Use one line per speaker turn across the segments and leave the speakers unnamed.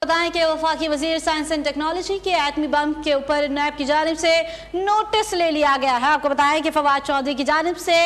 बताएं कि वफाकी वजीर साइंस एंड टेक्नोलॉजी के एटमी बम के ऊपर नैब की जानिब से नोटिस ले लिया गया है। आपको बताएं कि फवाद चौधरी की जानिब से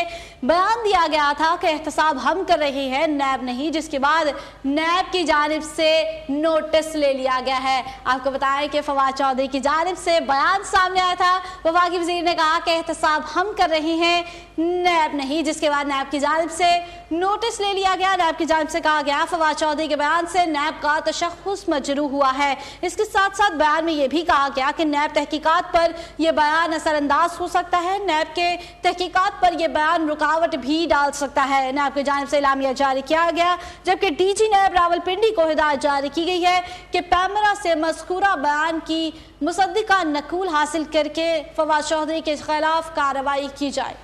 बयान दिया गया था कि एहतसाब हम कर रहे हैं, नैब नहीं, जिसके बाद नैब की जानिब से नोटिस ले लिया गया है। आपको बताएं कि फवाद चौधरी की जानिब से बयान सामने आया था। वफाकी वजीर ने कहा कि एहतसाब हम कर रहे हैं, नैब नहीं, जिसके बाद नैब की जानिब से नोटिस ले लिया गया। नैब की जानिब से कहा गया फवाद चौधरी के बयान से नैब का तशख्खुस मजरूह हुआ है। इसके साथ साथ बयान में यह भी कहा गया कि नैब तहकीकात पर यह बयान असरअंदाज हो सकता है, नैब के तहकीकात पर यह बयान रुकावट भी डाल सकता है। नैब की जानिब से इलामिया जारी किया गया, जबकि डीजी नैब रावलपिंडी को हिदायत जारी की गई है कि पैमरा से मज़कूरा बयान की मुसद्दिका नकूल हासिल करके फवाद चौधरी के खिलाफ कार्रवाई की जाए।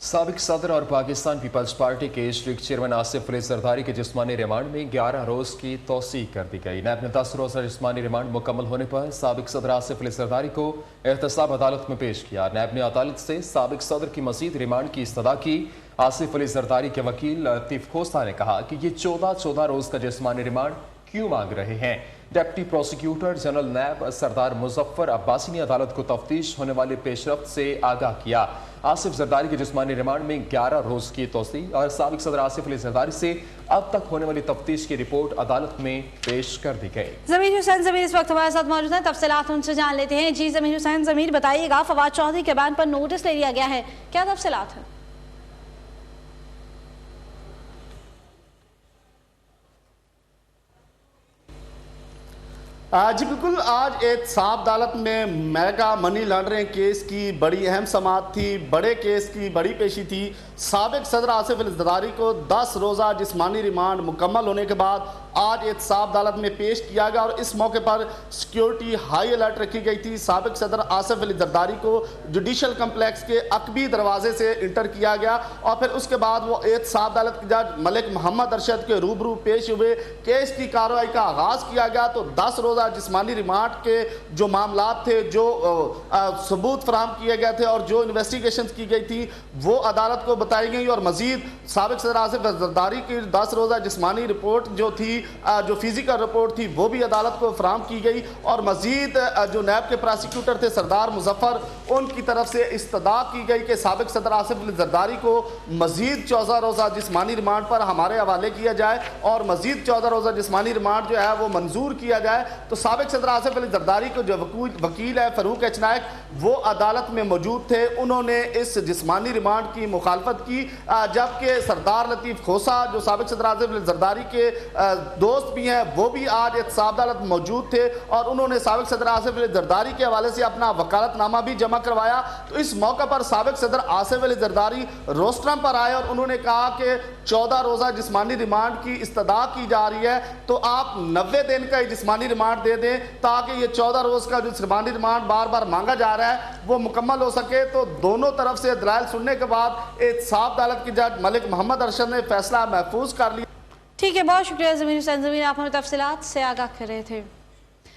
साबिक सदर और पाकिस्तान पीपल्स पार्टी के डिस्ट्रिक्ट चेयरमैन आसिफ अली जरदारी के जिस्मानी रिमांड में 11 रोज की तौसीक कर दी गई। नैब ने 10 रोजा जिस्मानी रिमांड मुकम्मल होने पर साबिक सदर आसिफ अली जरदारी को एहतसाब अदालत में पेश किया। नैब ने अदालत से साबिक सदर की मजीद रिमांड की इस्तदा की। आसिफ अली जरदारी के वकील लतीफ खोस्ता ने कहा कि ये 14 रोज का जिस्मानी रिमांड क्यों मांग रहे हैं। डिप्टी प्रोसिक्यूटर जनरल नैब सरदार मुजफ्फर अब्बासी ने अदालत को तफ्तीश होने वाली पेशरफ्त से आगाह किया। आसिफ जरदारी के जिस्मानी रिमांड में 11 रोज की तौसीक और साबिक सदर आसिफ अली जरदारी से अब तक होने वाली तफ्तीश की रिपोर्ट अदालत में पेश कर दी गई।
ज़मीर हुसैन ज़मीर इस वक्त हमारे साथ मौजूद हैं, तफसीलात उनसे जान लेते हैं। जी ज़मीर हुसैन ज़मीर, बताइएगा, फवाद चौधरी के बयान पर नोटिस ले लिया गया है, क्या तफसीलात है?
जी बिल्कुल, आज एहतसाब अदालत में मेगा मनी लॉन्ड्रिंग केस की बड़ी अहम समाअत थी, बड़े केस की बड़ी पेशी थी। साबिक सदर आसिफ अली जरदारी को 10 रोज़ा जिस्मानी रिमांड मुकम्मल होने के बाद आज एहतसाब अदालत में पेश किया गया और इस मौके पर सिक्योरिटी हाई अलर्ट रखी गई थी। साबिक सदर आसिफ अली जरदारी को जुडिशल कम्प्लेक्स के अकबी दरवाजे से इंटर किया गया और फिर उसके बाद वो एहतसाब अदालत के जज मलिक मोहम्मद अरशद के रूबरू पेश हुए। केस की कार्रवाई का आगाज़ किया गया तो 10 रोज़ा जिस्मानी रिमांड के जो मामलात थे, जो सबूत फराहम किए गए थे और जो इन्वेस्टिगेशन की गई थी वो अदालत को बताई गई और मजीद साबिक सदर आसिफ जरदारी की 10 रोज़ा जिस्मानी रिपोर्ट जो थी, जो फिजिकल रिपोर्ट थी, वो भी अदालत को फराहम की गई और मजीद जो नैब के प्रोसिक्यूटर थे सरदार मुजफ्फर, उनकी तरफ से इस्तदा की गई कि साबिक सदर आसिफ अली जरदारी को मजीद 14 रोज़ा जिस्मानी रिमांड पर हमारे हवाले किया जाए और मजीद 14 रोज़ा जिस्मानी रिमांड जो है वो मंजूर किया जाए। तो साबिक सदर आसिफ अली जरदारी को जो वकील है फरूक एच नायक, वो अदालत में मौजूद थे। उन्होंने इस जिस्मानी रिमांड की मुखालफत की, जबकि सरदार लतीफ खोसा जो साबिक सदर आसिफ अली जरदारी के दोस्त भी हैं, वो भी आज एहतसाब अदालत में मौजूद थे और उन्होंने साबिक सदर आसिफ अली जरदारी के हवाले से अपना वकालतनामा भी जमा करवाया। तो इस मौके पर साबिक सदर आसिफ अली जरदारी रोस्ट्रम पर आए और उन्होंने कहा कि 14 रोज़ा जिस्मानी रिमांड की इस्तदा की जा रही है, तो आप 90 दिन का जिस्मानी रिमांड दे दें ताकि ये 14 रोज़ का जो जिस्मानी रिमांड बार बार मांगा जा रहा है वो मुकम्मल हो सके। तो दोनों तरफ से दलाइल सुनने के बाद एहतसाब अदालत के जज मलिक मोहम्मद अरशद ने फैसला महफूज कर लिया।
ठीक है, बहुत शुक्रिया ज़मीर हुसैन ज़मीर, आप हमें तफसीलात से आगाह कर रहे थे।